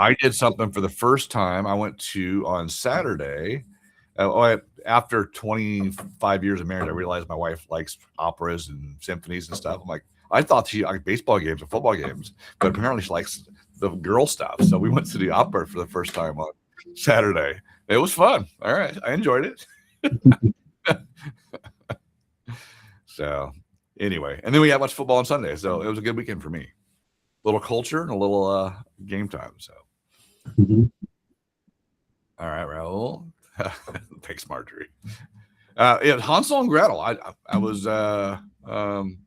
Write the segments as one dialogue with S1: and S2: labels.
S1: I did something for the first time. I went to on Saturday. After 25 years of marriage, I realized my wife likes operas and symphonies and stuff. I'm like, I thought she liked baseball games and football games, but apparently she likes the girl stuff. So we went to the opera for the first time on Saturday. It was fun. All right, I enjoyed it. So anyway, and then we had much football on Sunday, so it was a good weekend for me. A little culture and a little game time. So, All right, Raul. Thanks, Marjorie. Yeah, Hansel and Gretel. I was I'm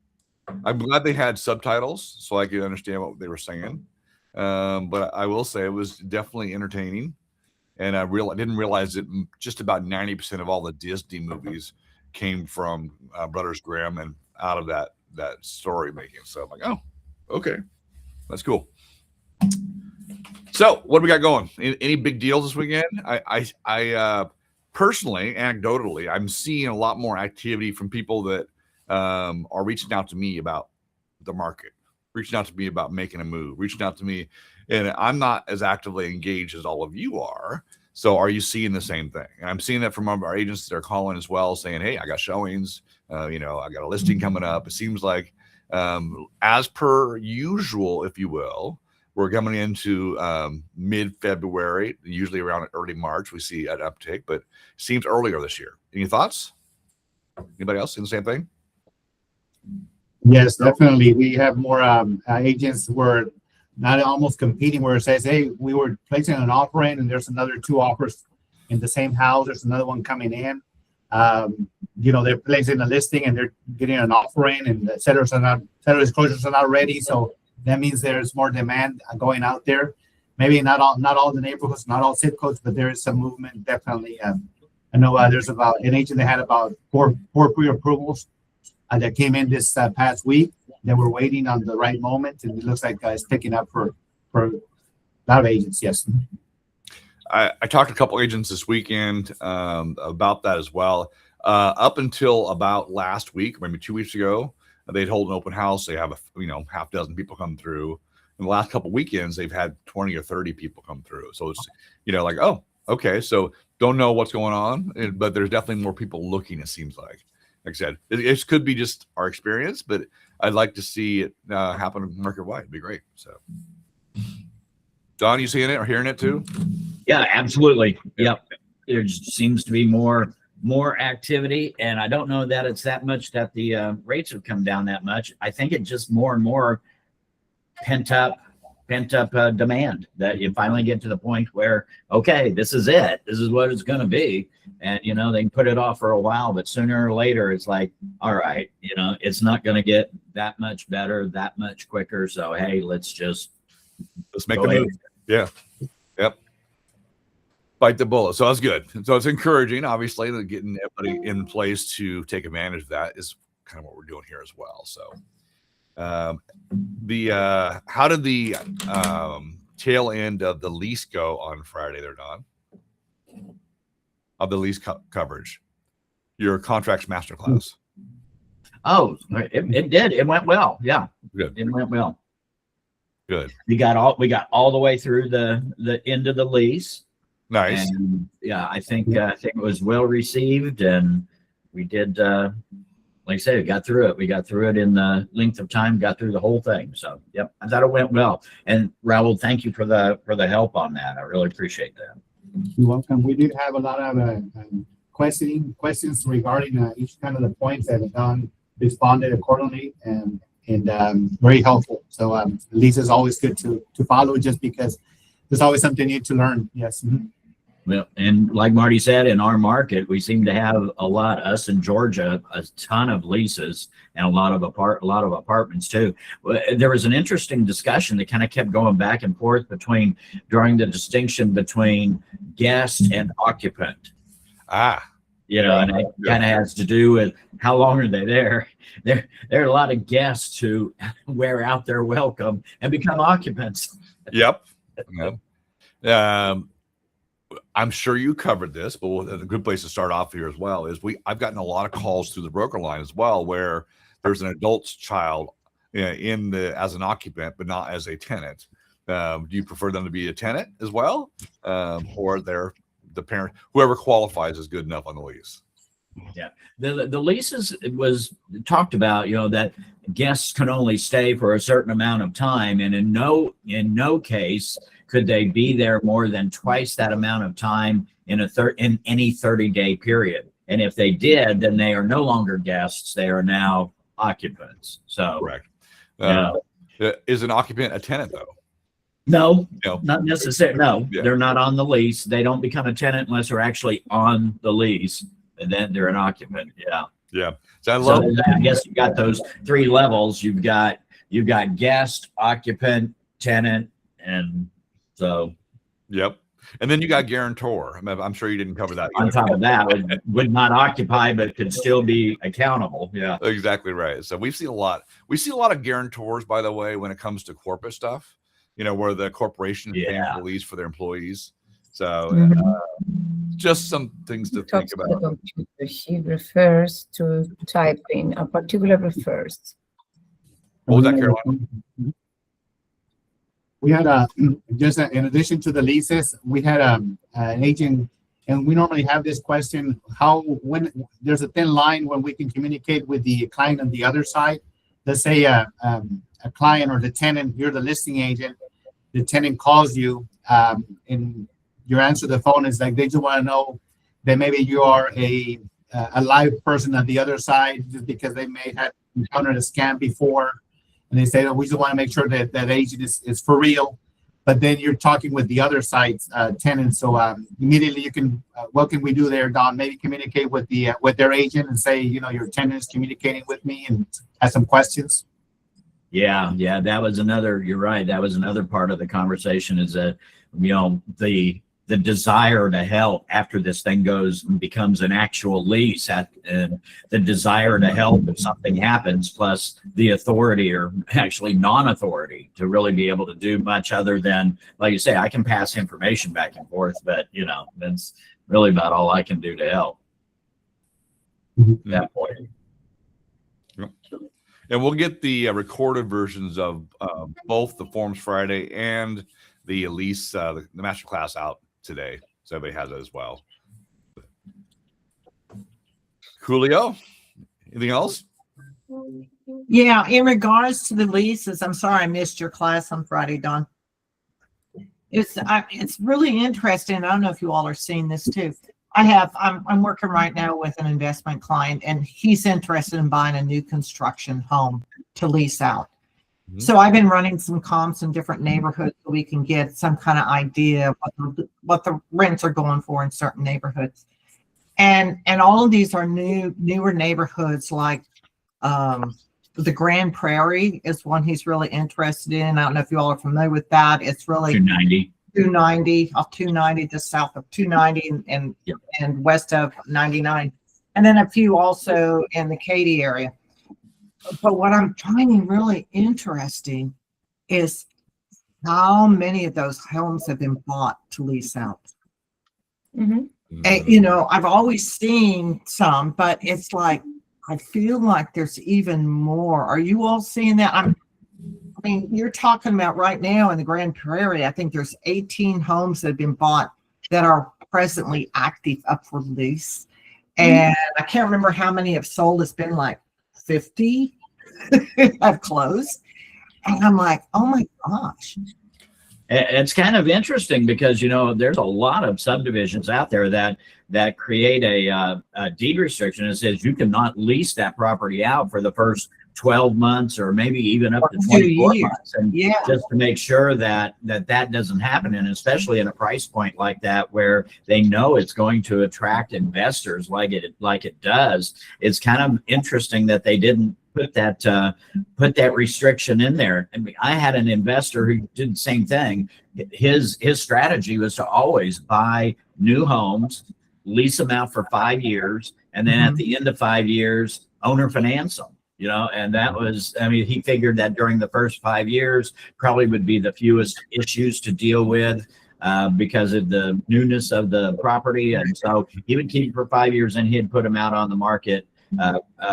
S1: glad they had subtitles so I could understand what they were saying. But I will say it was definitely entertaining, and I didn't realize that just about 90% of all the Disney movies came from Brothers Grimm and out of that story making. So I'm like, oh, okay, that's cool. So what do we got going? Any big deals this weekend? I personally, anecdotally, I'm seeing a lot more activity from people that are reaching out to me about the market, reaching out to me about making a move, reaching out to me, and I'm not as actively engaged as all of you are. So are you seeing the same thing? And I'm seeing that from our agents that are calling as well, saying, hey, I got showings, I got a listing coming up. It seems like as per usual, if you will, we're coming into mid-February, usually around early March, we see an uptick, but it seems earlier this year. Any thoughts? Anybody else in the same thing?
S2: Yes, definitely. We have more agents who are not almost competing, where it says, hey, we were placing an offer in and there's another 2 offers in the same house. There's another one coming in. They're placing a listing and they're getting an offer in, and the sellers disclosures are not ready. So that means there's more demand going out there. Maybe not all the neighborhoods, not all zip codes, but there is some movement, definitely. I know there's about an agent that had about four pre-approvals that came in this past week that we're waiting on the right moment, and it looks like it's picking up for a lot of agents. Yes.
S1: I talked to a couple agents this weekend about that as well. Up until about last week, maybe 2 weeks ago, they'd hold an open house. They have half dozen people come through. In the last couple of weekends, they've had 20 or 30 people come through. So it's like, oh, okay. So don't know what's going on, but there's definitely more people looking. It seems like I said, it could be just our experience, but I'd like to see it happen market wide. It'd be great. So, Don, you seeing it or hearing it too?
S3: Yeah, absolutely. Yep. There just seems to be more activity, and I don't know that it's that much that the rates have come down that much. I think it's just more and more pent up demand that you finally get to the point where, okay, this is it. This is what it's going to be. And, they can put it off for a while, but sooner or later it's like, all right, it's not going to get that much better, that much quicker. So, hey, let's
S1: make the move. Yeah. Yep. Bite the bullet. So that's good. So it's encouraging, obviously, that getting everybody in place to take advantage of that is kind of what we're doing here as well. So how did the tail end of the lease go on Friday there, Don? Of the lease coverage, your contracts masterclass.
S3: Oh, it did. It went well. Yeah.
S1: Good.
S3: It went well.
S1: Good.
S3: We got all the way through the end of the lease.
S1: Nice.
S3: And yeah, I think it was well received, and we did. Like I said, we got through it. We got through it in the length of time. Got through the whole thing. So, yep, I thought it went well. And Raul, thank you for the help on that. I really appreciate that.
S2: You're welcome. We did have a lot of questions regarding each kind of the points that Don responded accordingly, and very helpful. So at least it's always good to follow, just because there's always something new to learn. Yes. Mm-hmm.
S3: Well, and like Marty said, in our market, we seem to have us in Georgia, a ton of leases and a lot of apartments too. There was an interesting discussion that kind of kept going back and forth during the distinction between guest and occupant. And it kind of has to do with how long are they there. There are a lot of guests who wear out their welcome and become occupants.
S1: Yep. I'm sure you covered this, but a good place to start off here as well is I've gotten a lot of calls through the broker line as well, where there's an adult's child as an occupant, but not as a tenant. Do you prefer them to be a tenant as well, or they're the parent? Whoever qualifies is good enough on the lease.
S3: The leases, it was talked about, that guests can only stay for a certain amount of time, and in no case could they be there more than twice that amount of time in any 30-day period. And if they did, then they are no longer guests; they are now occupants. So
S1: Correct.
S3: Yeah.
S1: Is an occupant a tenant though?
S3: no,
S1: No.
S3: not necessarily. No,
S1: Yeah.
S3: they're not on the lease. They don't become a tenant unless they're actually on the lease, and then they're an occupant. Yeah.
S1: Yeah. So I
S3: So
S1: love.
S3: I guess you've got those three levels. You've got guest, occupant, tenant, and so
S1: Yep. And then you got guarantor. I'm sure you didn't cover that.
S3: on
S1: either.
S3: top of that, would not occupy but could still be accountable. Yeah.
S1: Exactly right. So we see a lot of guarantors, by the way, when it comes to corporate stuff, where the corporation is paying
S3: Yeah.
S1: for the lease for their employees. So
S4: Mhm.
S1: just some things to think
S4: Talks to the
S1: about.
S4: computer. He refers to typing. A particular refers.
S1: What was that, Caroline?
S2: We had in addition to the leases, we had an agent, and we normally have this question: when there's a thin line when we can communicate with the client on the other side. Let's say a client or the tenant, you're the listing agent. The tenant calls you, and your answer to the phone is like they just want to know that maybe you are a live person on the other side, just because they may have encountered a scam before. And they say, we just want to make sure that that agent is for real. But then you're talking with the other side's tenant. So immediately you can, what can we do there, Don? Maybe communicate with their agent and say, your tenant is communicating with me and has some questions.
S3: Yeah. That was you're right. That was another part of the conversation, is that, the desire to help after this thing becomes an actual lease, and the desire to help if something happens, plus the authority, or actually non-authority, to really be able to do much other than, like you say, I can pass information back and forth, but that's really about all I can do to help at that point.
S1: And we'll get the recorded versions of both the Forms Friday and the lease, the master class out today, so everybody has it as well. Coolio, anything else?
S5: Yeah, in regards to the leases, I'm sorry I missed your class on Friday, Don. It's really interesting. I don't know if you all are seeing this too. I'm working right now with an investment client, and he's interested in buying a new construction home to lease out.
S1: Mhm.
S5: So I've been running some comps in different neighborhoods so we can get some kind of idea of what the rents are going for in certain neighborhoods. And all of these are newer neighborhoods, like the Grand Prairie is one he's really interested in. I don't know if you all are familiar with that. It's really
S3: 290.
S5: 290 off 290, just south of 290 and
S3: Yep.
S5: and west of 99, and then a few also in the Katy area. But what I'm finding really interesting is how many of those homes have been bought to lease out.
S4: Mhm.
S5: And, I've always seen some, but it's like, I feel like there's even more. Are you all seeing that? I mean, you're talking about right now in the Grand Prairie, I think there's 18 homes that have been bought that are presently active up for lease. And I can't remember how many have sold. It's been like 50 have closed. And I'm like, oh my gosh.
S3: It's kind of interesting because, there's a lot of subdivisions out there that create a deed restriction that says you cannot lease that property out for the first 12 months or maybe even up to 24
S5: years.
S3: months. And
S5: Yeah.
S3: just to make sure that doesn't happen. And especially at a price point like that, where they know it's going to attract investors like it does. It's kind of interesting that they didn't put that restriction in there. I mean, I had an investor who did the same thing. His strategy was to always buy new homes, lease them out for 5 years, and then at the end of 5 years, owner finance them. And that was, he figured that during the first 5 years probably would be the fewest issues to deal with because of the newness of the property. And so he would keep for 5 years and he'd put them out on the market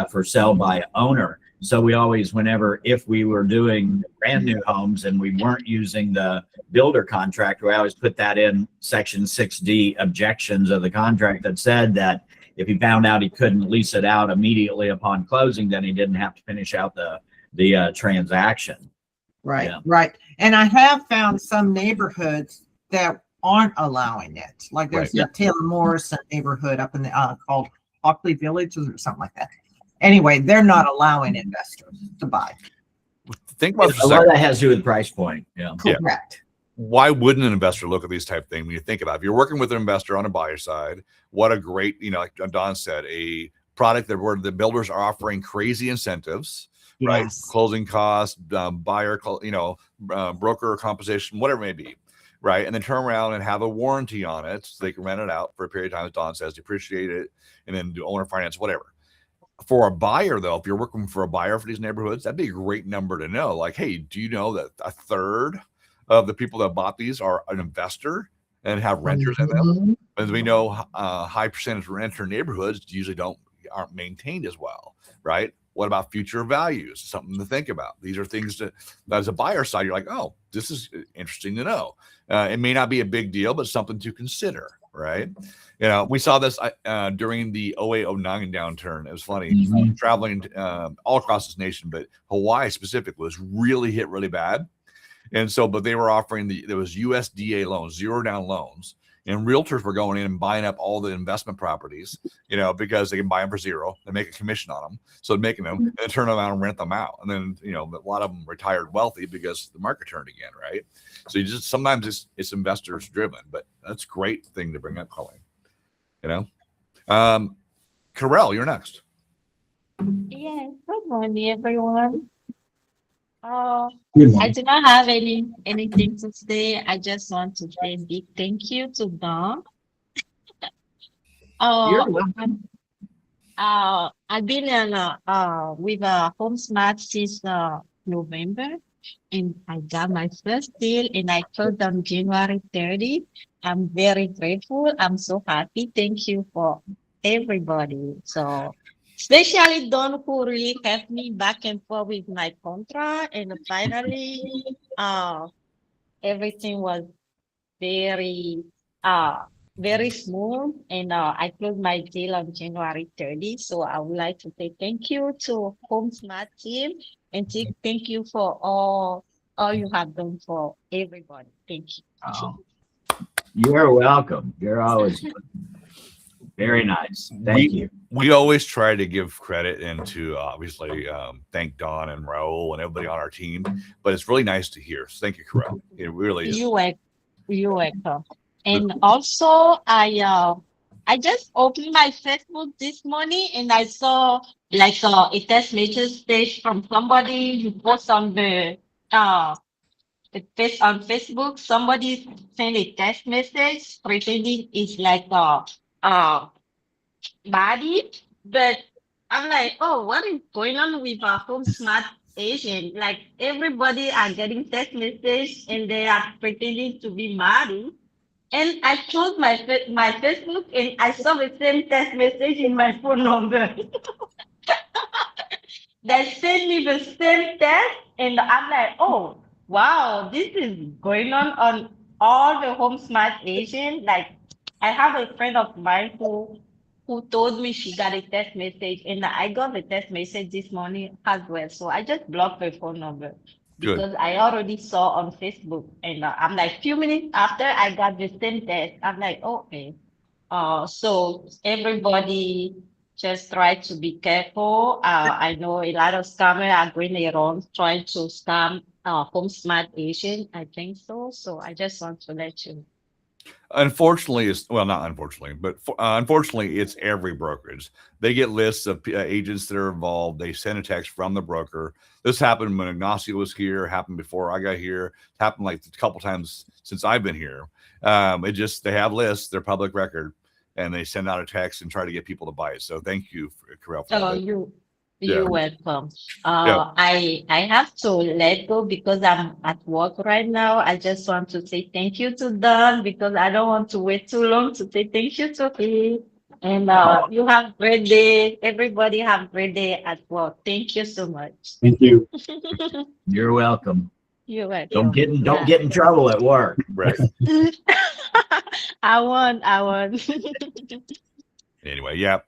S3: for sale by owner. So we always, if we were doing brand new homes and we weren't using the builder contract, we always put that in section 6D objections of the contract that said that if he found out he couldn't lease it out immediately upon closing, then he didn't have to finish out the transaction.
S5: Right,
S3: Yeah.
S5: right. And I have found some neighborhoods that aren't allowing it. Like there's
S1: Right.
S5: the Taylor Morrison neighborhood up in the called Hockley Village or something like that. Anyway, they're not allowing investors to buy.
S1: Think about this
S3: A
S1: for a
S3: lot of
S1: second.
S3: that has to do with price point. Yeah.
S1: Yeah.
S5: Correct.
S1: Why wouldn't an investor look at these type of things when you think about it? If you're working with an investor on a buyer side, what a great, like Don said, a product that where the builders are offering crazy incentives, right?
S5: Yes.
S1: Closing costs, buyer, broker compensation, whatever it may be, right? And then turn around and have a warranty on it so they can rent it out for a period of time, as Don says, depreciate it, and then do owner finance, whatever. For a buyer, though, if you're working for a buyer for these neighborhoods, that'd be a great number to know. Like, hey, do you know that a third of the people that bought these are an investor and have renters in them?
S5: Mhm.
S1: As we know, high percentage renter neighborhoods usually aren't maintained as well, right? What about future values? Something to think about. These are things that, as a buyer side, you're like, oh, this is interesting to know. It may not be a big deal, but something to consider, right? We saw this during the 08-09 downturn. It was funny.
S3: Mhm.
S1: Traveling all across this nation, but Hawaii specifically was really hit really bad. And so, but they were offering there was USDA loans, zero down loans, and realtors were going in and buying up all the investment properties, because they can buy them for zero. They make a commission on them. So making them and then turn them out and rent them out. And then, a lot of them retired wealthy because the market turned again. Right. So sometimes it's investors driven, but that's a great thing to bring up, Colleen. Carell, you're next.
S6: Yes, good morning, everyone.
S2: Good
S6: I do not have anything to say. I just want to say a big thank you to Don.
S3: You're welcome.
S6: I've been with HomeSmart since November, and I got my first deal, and I closed on January 30. I'm very grateful. I'm so happy. Thank you for everybody. So, especially Don, who really helped me back and forth with my contract, and finally, everything was very, very smooth, and I closed my deal on January 30. So I would like to say thank you to HomeSmart team, and thank you for all you have done for everybody. Thank you.
S3: Oh, you're welcome. You're always very nice. Thank you.
S1: We always try to give credit and to obviously thank Don and Raul and everybody on our team, but it's really nice to hear. So thank you, Carell. It really is.
S6: You're welcome. And also, I just opened my Facebook this morning, and I saw like a text message from somebody who posts on the on Facebook. Somebody sent a text message pretending it's like body, but I'm like, oh, what is going on with our HomeSmart agent? Like everybody are getting text message and they are pretending to be Mari. And I closed my Facebook and I saw the same text message in my phone number. They sent me the same text, and I'm like, oh wow, this is going on all the HomeSmart agent. Like I have a friend of mine who told me she got a text message, and I got the text message this morning as well. So I just blocked her phone number
S1: Good.
S6: because I already saw on Facebook, and I'm like, few minutes after I got the same text, I'm like, okay. So everybody just try to be careful. I know a lot of scammers are going around trying to scam HomeSmart agent. I think so. So I just want to let you know.
S1: Unfortunately, not unfortunately, but unfortunately, it's every brokerage. They get lists of agents that are involved. They send a text from the broker. This happened when Ignacio was here. Happened before I got here. It happened like a couple times since I've been here. They have lists. They're public record, and they send out a text and try to get people to buy it. So thank you, Carell. For
S6: So
S1: that.
S6: you're welcome. I have to let go because I'm at work right now. I just want to say thank you to Don because I don't want to wait too long to say thank you to him. And you have great day. Everybody have great day at work. Thank you so much.
S2: Thank you.
S3: You're welcome.
S6: You're welcome.
S3: Don't get in trouble at work.
S1: Right.
S6: I won.
S1: Anyway, yeah.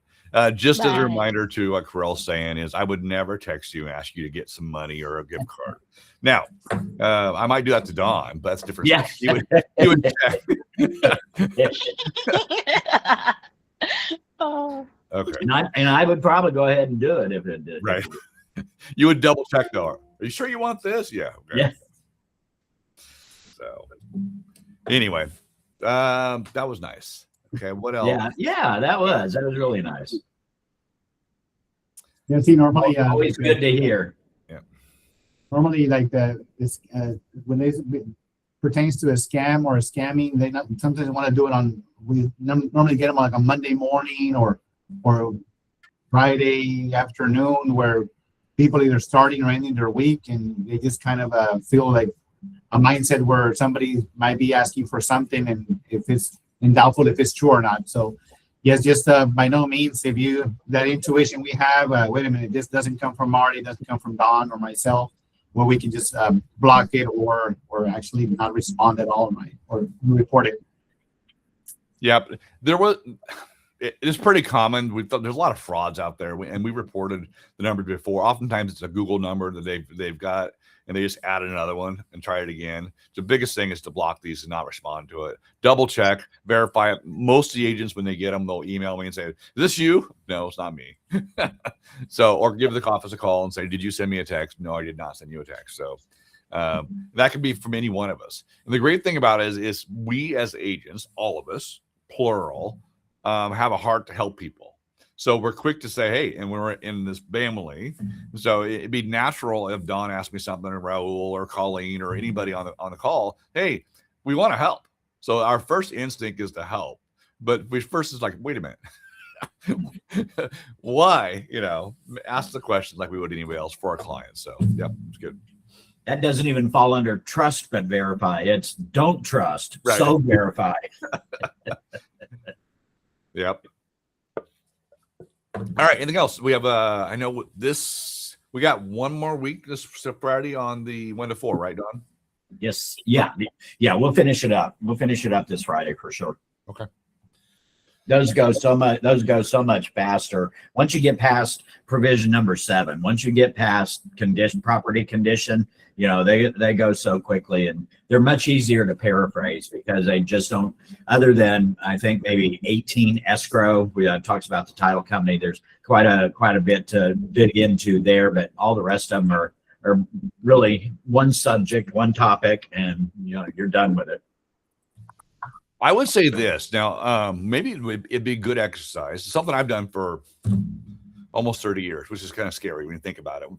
S1: Just as a
S6: Bye.
S1: reminder to what Corell's saying is I would never text you and ask you to get some money or a gift card. Now, I might do that to Don, but that's different.
S3: Yeah.
S1: He would check.
S6: Oh,
S1: Okay.
S3: And I would probably go ahead and do it if it did.
S1: Right. You would double check though. Are you sure you want this? Yeah. Okay.
S3: Yeah.
S1: So anyway, that was nice. Okay. What else?
S3: Yeah, that was really nice.
S2: Yeah, see, normally,
S3: Always good to hear.
S2: normally like this when they pertains to a scam or a scamming, they sometimes want to do it on. We normally get them like on Monday morning or Friday afternoon, where people either starting or ending their week, and they just kind of feel like a mindset where somebody might be asking for something, and if it's doubtful if it's true or not. So yes, just by no means, if you that intuition we have, wait a minute, this doesn't come from Marty, doesn't come from Don or myself, where we can just block it or actually not respond at all, right, or report it.
S1: Yep. There was. It's pretty common. There's a lot of frauds out there, and we reported the numbers before. Oftentimes, it's a Google number that they've got, and they just add another one and try it again. The biggest thing is to block these and not respond to it. Double check, verify it. Most of the agents, when they get them, they'll email me and say, "Is this you?" No, it's not me. So, or give the office a call and say, "Did you send me a text?" No, I did not send you a text. So that could be from any one of us. And the great thing about it is we as agents, all of us, plural, have a heart to help people. So we're quick to say, hey, and we're in this family. So it'd be natural if Don asked me something, or Raul or Colleen or anybody on the call, hey, we want to help. So our first instinct is to help. But we first is like, wait a minute. Why? Ask the questions like we would anybody else for our clients. So yep, it's good.
S3: That doesn't even fall under trust but verify. It's don't trust,
S1: Right.
S3: so verify.
S1: Yep. All right. Anything else? We have I know this. We got one more week this Friday on the 1 to 4, right, Don?
S3: Yes. Yeah. We'll finish it up. We'll finish it up this Friday for sure.
S1: Okay.
S3: Those go so much faster. Once you get past provision number 7, once you get past property condition, they go so quickly, and they're much easier to paraphrase because they just don't, other than I think maybe 18 escrow, we talks about the title company. There's quite a bit to dig into there, but all the rest of them are really one subject, one topic, and you're done with it.
S1: I would say this now. Maybe it'd be a good exercise. Something I've done for almost 30 years, which is kind of scary when you think about it.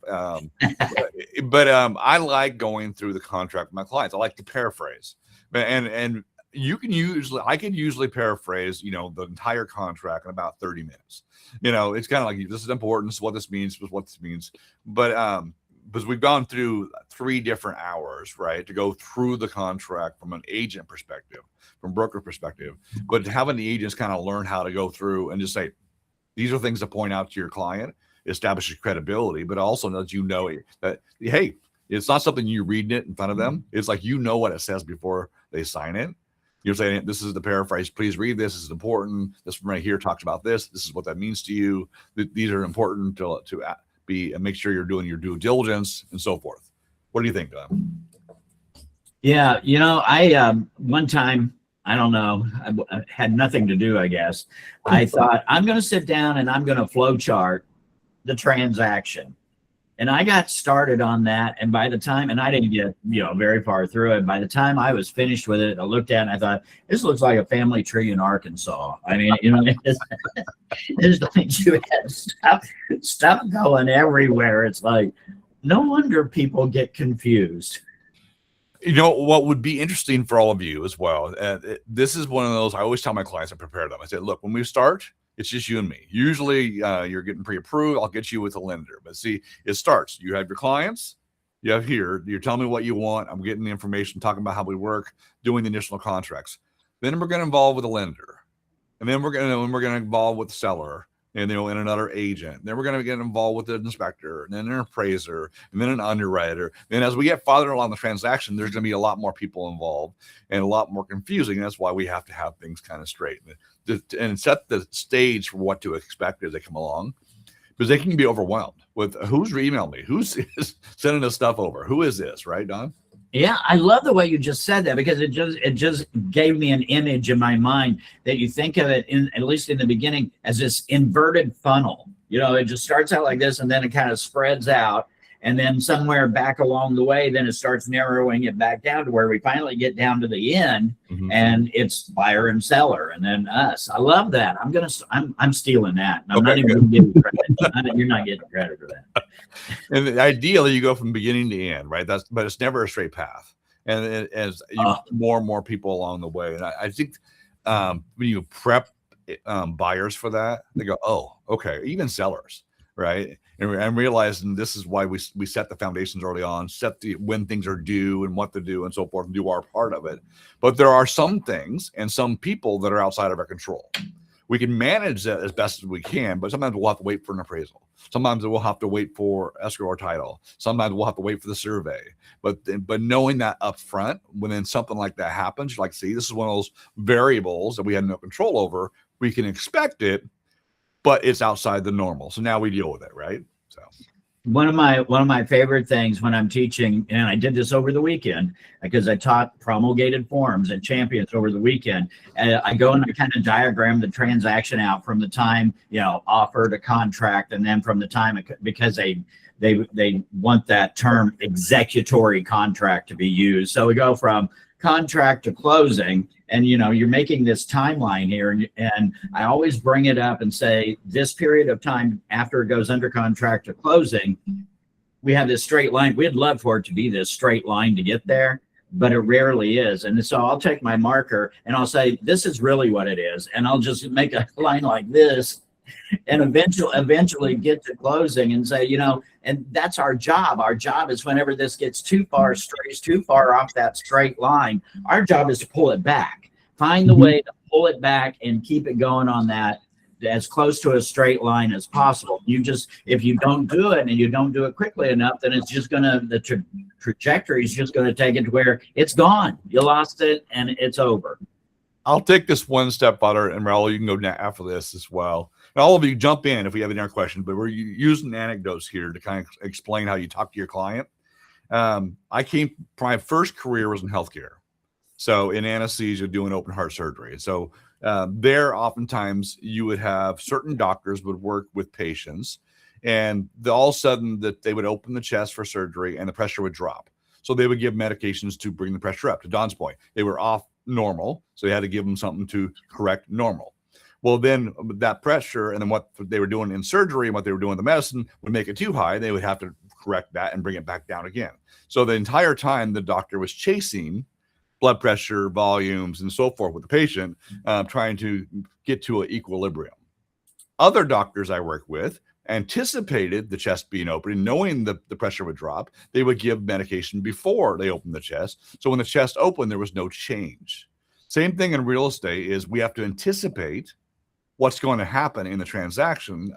S1: But I like going through the contract with my clients. I like to paraphrase, and I can usually paraphrase, the entire contract in about 30 minutes. It's kind of like, this is important. This is what this means. This is what this means. But because we've gone through 3 different hours, right, to go through the contract from an agent perspective, from broker perspective, but having the agents kind of learn how to go through and just say, these are things to point out to your client, establishes credibility, but also lets you know that, hey, it's not something you're reading it in front of them. It's like, what it says before they sign it. You're saying, this is the paraphrase. Please read this. This is important. This one right here talks about this. This is what that means to you. These are important to be, and make sure you're doing your due diligence and so forth. What do you think, Don?
S3: Yeah, I one time, I don't know, I had nothing to do, I guess. I thought, I'm going to sit down and I'm going to flow chart the transaction. And I got started on that. And by the time, and I didn't get, very far through it. By the time I was finished with it, I looked at it and I thought, this looks like a family tree in Arkansas. I mean, it's like you had stuff going everywhere. It's like, no wonder people get confused.
S1: What would be interesting for all of you as well. This is one of those, I always tell my clients, I prepare them. I said, look, when we start, it's just you and me. Usually you're getting pre-approved. I'll get you with a lender. But see, it starts. You have your clients. You have here. You're telling me what you want. I'm getting the information, talking about how we work, doing the initial contracts. Then we're going to involve with a lender. and then we're gonna involve with the seller, and and another agent. Then we're gonna get involved with the inspector, and then an appraiser, and then an underwriter. Then as we get farther along the transaction, there's gonna be a lot more people involved and a lot more confusing. That's why we have to have things kind of straight and set the stage for what to expect as they come along, because they can be overwhelmed with who's emailing me, who's sending this stuff over, who is this, right, Don?
S3: Yeah, I love the way you just said that, because it just gave me an image in my mind that you think of it, in at least in the beginning, as this inverted funnel. You know, it just starts out like this, and then it kind of spreads out, and then somewhere back along the way, then it starts narrowing it back down to where we finally get down to the end, and it's buyer and seller, and then us. I love that. I'm stealing that. And I'm not even going to give you credit. You're not getting credit for that.
S1: And ideally, you go from beginning to end, right? But it's never a straight path. And as you more and more people along the way, and I think when you prep buyers for that, they go, "Oh, okay." Even sellers, right? And realizing this is why we set the foundations early on, set the when things are due and what to do and so forth, and do our part of it. But there are some things and some people that are outside of our control. We can manage that as best as we can, but sometimes we'll have to wait for an appraisal. Sometimes we'll have to wait for escrow or title. Sometimes we'll have to wait for the survey. But knowing that up front, when then something like that happens, you're like, see, this is one of those variables that we had no control over. We can expect it, but it's outside the normal. So now we deal with it, right? So
S3: one of my favorite things when I'm teaching, and I did this over the weekend because I taught promulgated forms and champions over the weekend. And I go and I kind of diagram the transaction out from the time, offer to contract, and then from the time, because they want that term executory contract to be used. So we go from contract to closing, and you're making this timeline here, and I always bring it up and say, this period of time after it goes under contract to closing, we have this straight line. We'd love for it to be this straight line to get there, but it rarely is. And so I'll take my marker and I'll say, this is really what it is, and I'll just make a line like this, and eventually get to closing and say, and that's our job. Our job is, whenever this gets too far off that straight line, our job is to pull it back, find the way to pull it back and keep it going on that as close to a straight line as possible. If you don't do it, and you don't do it quickly enough, then it's just the trajectory is just going to take it to where it's gone. You lost it and it's over.
S1: I'll take this one step further, and Raul, you can go now after this as well. And all of you jump in if we have any other questions, but we're using anecdotes here to kind of explain how you talk to your client. My first career was in healthcare. So in anesthesia, doing open heart surgery. So there, oftentimes you would have certain doctors would work with patients, and all of a sudden that they would open the chest for surgery and the pressure would drop. So they would give medications to bring the pressure up. To Don's point, they were off normal, so you had to give them something to correct normal. Well, then that pressure and then what they were doing in surgery and what they were doing in the medicine would make it too high. They would have to correct that and bring it back down again. So the entire time the doctor was chasing blood pressure, volumes, and so forth with the patient, trying to get to an equilibrium. Other doctors I work with anticipated the chest being open, and knowing the pressure would drop, they would give medication before they opened the chest. So when the chest opened, there was no change. Same thing in real estate is we have to anticipate what's going to happen in the transaction,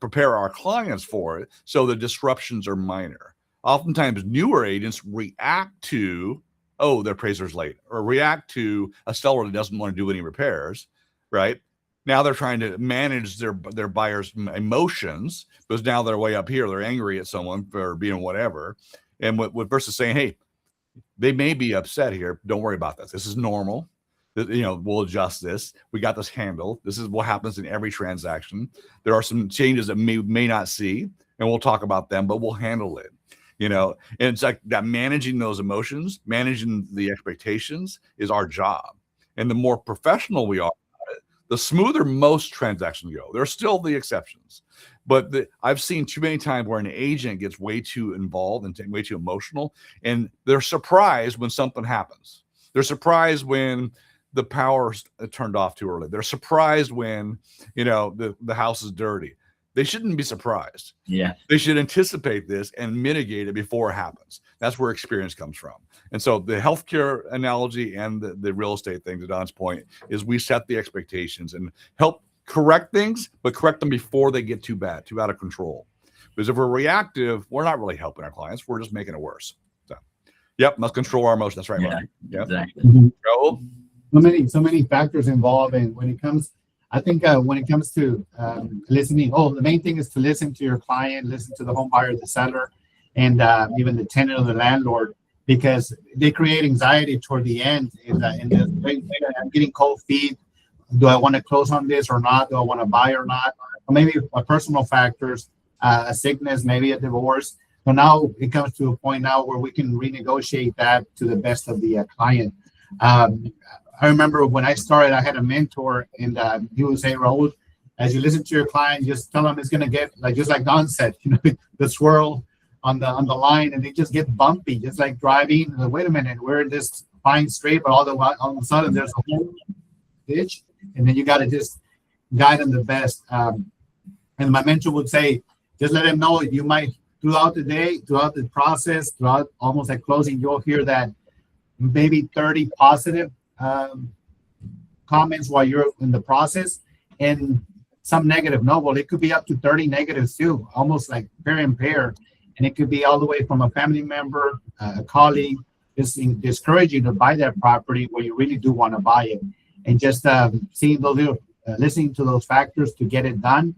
S1: prepare our clients for it, so the disruptions are minor. Oftentimes, newer agents react to, their appraiser's late, or react to a seller that doesn't want to do any repairs, right? Now they're trying to manage their buyer's emotions, because now they're way up here. They're angry at someone for being whatever. And versus saying, hey, they may be upset here. Don't worry about this. This is normal. We'll adjust this. We got this handled. This is what happens in every transaction. There are some changes that may not see, and we'll talk about them, but we'll handle it. And it's like that, managing those emotions, managing the expectations is our job. And the more professional we are, the smoother most transactions go. There are still the exceptions, but I've seen too many times where an agent gets way too involved and way too emotional, and they're surprised when something happens. They're surprised when the power's turned off too early. They're surprised when, the house is dirty. they shouldn't be surprised.
S3: Yeah.
S1: They should anticipate this and mitigate it before it happens. That's where experience comes from. And so the healthcare analogy and the real estate thing, to Don's point, is we set the expectations and help correct things, but correct them before they get too bad, too out of control. Because if we're reactive, we're not really helping our clients. We're just making it worse. So, yep, must control our emotions. That's right,
S3: Yeah,
S1: Mark. Yep.
S3: exactly.
S1: Raul?
S2: So many factors involved, and when it comes, I think when it comes to listening, the main thing is to listen to your client, listen to the home buyer, the seller, and even the tenant or the landlord, because they create anxiety toward the end. I'm getting cold feet. Do I want to close on this or not? Do I want to buy or not? Or maybe personal factors, a sickness, maybe a divorce. So now it comes to a point now where we can renegotiate that to the best of the client. I remember when I started, I had a mentor, and he would say, Raul, as you listen to your client, just tell them it's going to get just like Don said, the swirl on the line, and they just get bumpy, just like driving. Wait a minute, we're in this fine straight, but all of a sudden there's a whole ditch, and then you got to just guide them the best. And my mentor would say, just let them know you might, throughout the day, throughout the process, throughout almost at closing, you'll hear that maybe 30 positive comments while you're in the process, and some negative. No, well, it could be up to 30 negatives too, almost like pair and pair. And it could be all the way from a family member, a colleague, just discouraging you to buy that property where you really do want to buy it. And just seeing those little, listening to those factors to get it done.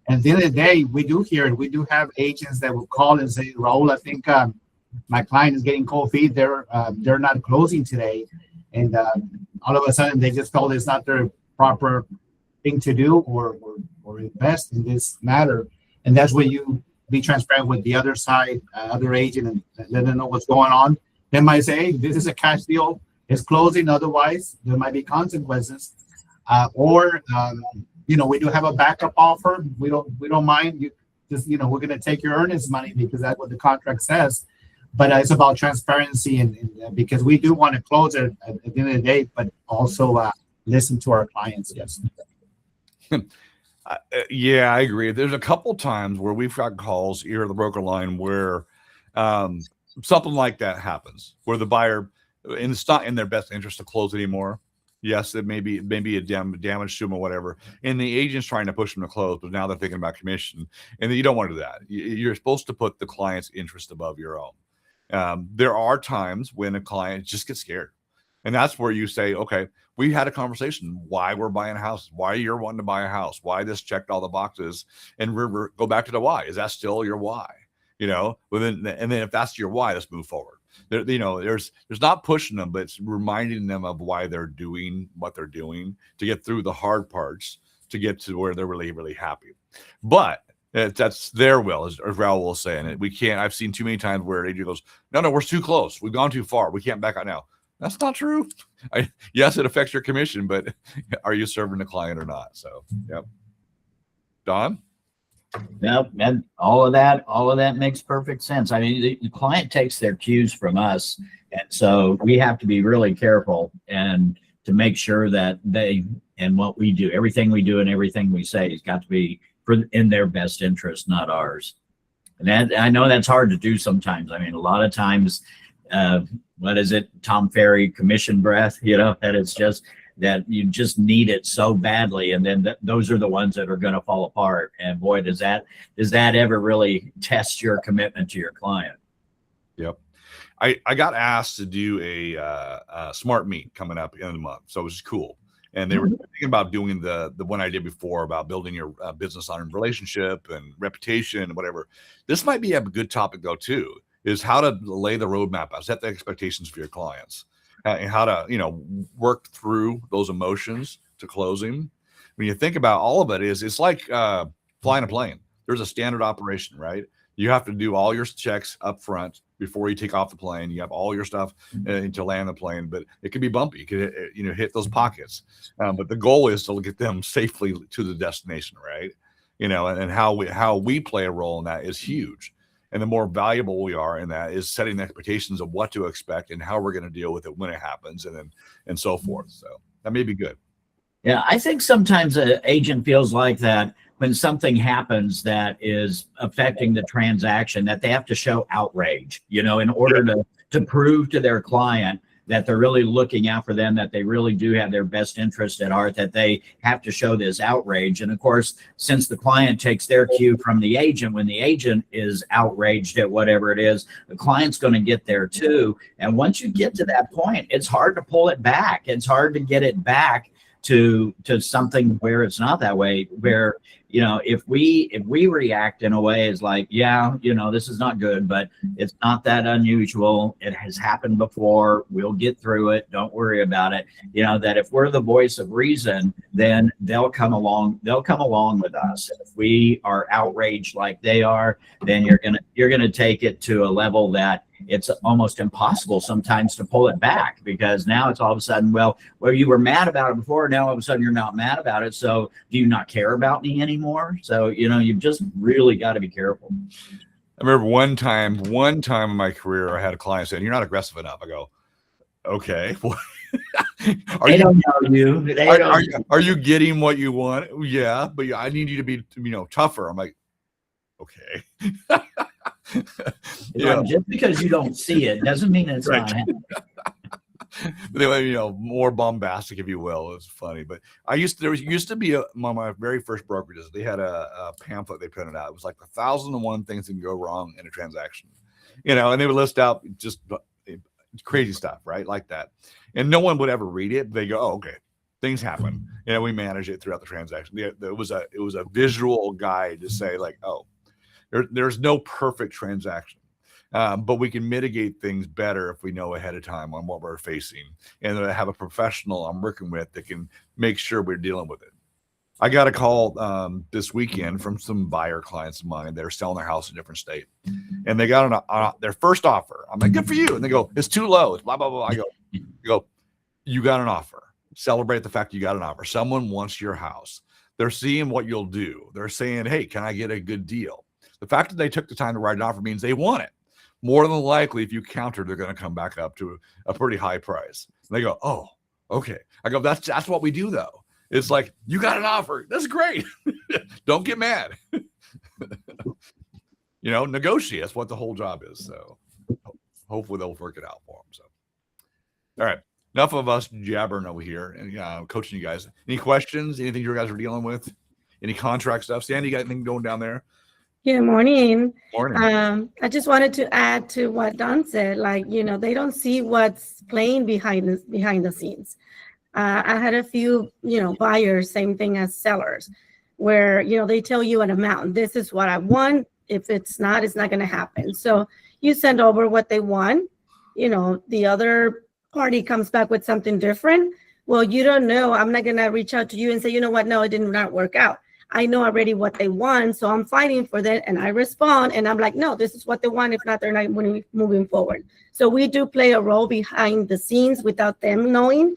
S2: And at the end of the day, we do hear it. We do have agents that will call and say, Raul, I think my client is getting cold feet. They're not closing today. And all of a sudden, they just told it's not their proper thing to do or invest in this matter. And that's where you be transparent with the other side, other agent, and let them know what's going on. They might say, hey, this is a cash deal. It's closing. Otherwise, there might be consequences. Or we do have a backup offer. We don't mind. You just, we're going to take your earnest money because that's what the contract says. But it's about transparency, and because we do want to close it at the end of the day, but also listen to our clients. Yes.
S1: Yeah, I agree. There's a couple times where we've got calls here at the broker line where something like that happens, where the buyer, and it's not in their best interest to close anymore. Yes, it may be a damage to them or whatever, and the agent's trying to push them to close, but now they're thinking about commission, and you don't want to do that. You're supposed to put the client's interest above your own. There are times when a client just gets scared, and that's where you say, okay, we had a conversation why we're buying a house, why you're wanting to buy a house, why this checked all the boxes, and we're go back to the why. Is that still your why? And then if that's your why, let's move forward. There's not pushing them, but it's reminding them of why they're doing what they're doing to get through the hard parts to get to where they're really, really happy. But that's their will, as Raul will say. And we can't, I've seen too many times where an agent goes, no, we're too close. We've gone too far. We can't back out now. That's not true. Yes, it affects your commission, but are you serving the client or not? So, yep. Don?
S3: Yep, and all of that makes perfect sense. I mean, the client takes their cues from us, and so we have to be really careful and to make sure that they and what we do, everything we do and everything we say has got to be in their best interest, not ours. And that, I know that's hard to do sometimes. I mean, a lot of times, what is it, Tom Ferry, commission breath? That it's just that you just need it so badly, and then those are the ones that are going to fall apart. And boy, does that ever really test your commitment to your client. Yep.
S1: I got asked to do a smart meet coming up in the month, so it was cool. And they were thinking about doing the one I did before about building your business on relationship and reputation and whatever. This might be a good topic though too, is how to lay the roadmap out, set the expectations for your clients. And how to, work through those emotions to closing. When you think about all of it, it's like flying a plane. There's a standard operation, right? You have to do all your checks up front before you take off the plane. You have all your stuff to land the plane, but it could be bumpy. You could, hit those pockets. But the goal is to get them safely to the destination, right? And how we play a role in that is huge. And the more valuable we are in that is setting the expectations of what to expect and how we're going to deal with it when it happens, and so forth. So that may be good.
S3: Yeah, I think sometimes an agent feels like that when something happens that is affecting the transaction, that they have to show outrage, in order to prove to their client that they're really looking out for them, that they really do have their best interest at heart, that they have to show this outrage. And of course, since the client takes their cue from the agent, when the agent is outraged at whatever it is, the client's going to get there too. And once you get to that point, it's hard to pull it back. It's hard to get it back to something where it's not that way, where if we react in a way is like, this is not good, but it's not that unusual, it has happened before, we'll get through it, don't worry about it, that if we're the voice of reason, then they'll come along with us. If we are outraged like they are, then you're gonna take it to a level that it's almost impossible sometimes to pull it back, because now it's all of a sudden, well, you were mad about it before, now all of a sudden you're not mad about it, so do you not care about me anymore? So you've just really got to be careful.
S1: I remember one time in my career, I had a client saying, "You're not aggressive enough." I go, "Okay." Are you getting what you want? Yeah, but I need you to be tougher. I'm like, okay.
S3: Just because you don't see it doesn't mean it's
S1: right.
S3: not happening.
S1: But anyway, more bombastic, if you will. It's funny, but there used to be one of my very first brokerages. They had a pamphlet they printed out. It was like 1,001 things that can go wrong in a transaction, and they would list out just crazy stuff, right, like that. And no one would ever read it. They go, "Oh, okay, things happen." We manage it throughout the transaction. It was a visual guide to say like, "Oh, there's no perfect transaction." But we can mitigate things better if we know ahead of time on what we're facing, and I have a professional I'm working with that can make sure we're dealing with it. I got a call this weekend from some buyer clients of mine that are selling their house in a different state, and they got their first offer. I'm like, "Good for you," and they go, "It's too low. It's blah blah blah." I go, "You got an offer. Celebrate the fact you got an offer. Someone wants your house. They're seeing what you'll do. They're saying, 'Hey, can I get a good deal?' The fact that they took the time to write an offer means they want it. More than likely, if you counter, they're going to come back up to a pretty high price." And they go, "Oh, okay." I go, that's what we do, though. It's like, you got an offer. That's great. Don't get mad. Negotiate. That's what the whole job is. So hopefully they'll work it out for them. So, all right. Enough of us jabbering over here and coaching you guys. Any questions? Anything you guys are dealing with? Any contract stuff? Sandy, you got anything going down there?
S7: Good morning.
S1: Morning.
S7: I just wanted to add to what Don said. They don't see what's playing behind the scenes. I had a few, buyers, same thing as sellers, where they tell you an amount. This is what I want. If it's not going to happen. So you send over what they want. The other party comes back with something different. Well, you don't know. I'm not going to reach out to you and say, "You know what? No, it did not work out." I know already what they want, so I'm fighting for that, and I respond, and I'm like, "No, this is what they want. If not, they're not moving forward." So we do play a role behind the scenes without them knowing,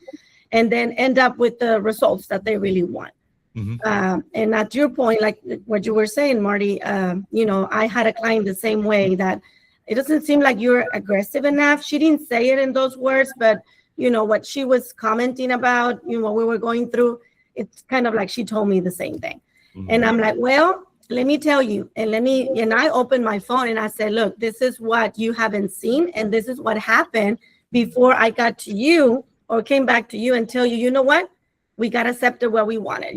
S7: and then end up with the results that they really want.
S1: Mm-hmm.
S7: And at your point, like what you were saying, Marty, I had a client the same way, that it doesn't seem like you're aggressive enough. She didn't say it in those words, but what she was commenting about, what we were going through, it's kind of like she told me the same thing. And I'm like, "Well, let me tell you," and I opened my phone and I said, "Look, this is what you haven't seen, and this is what happened before I got to you or came back to you and tell you, you know what, we got accepted what we wanted,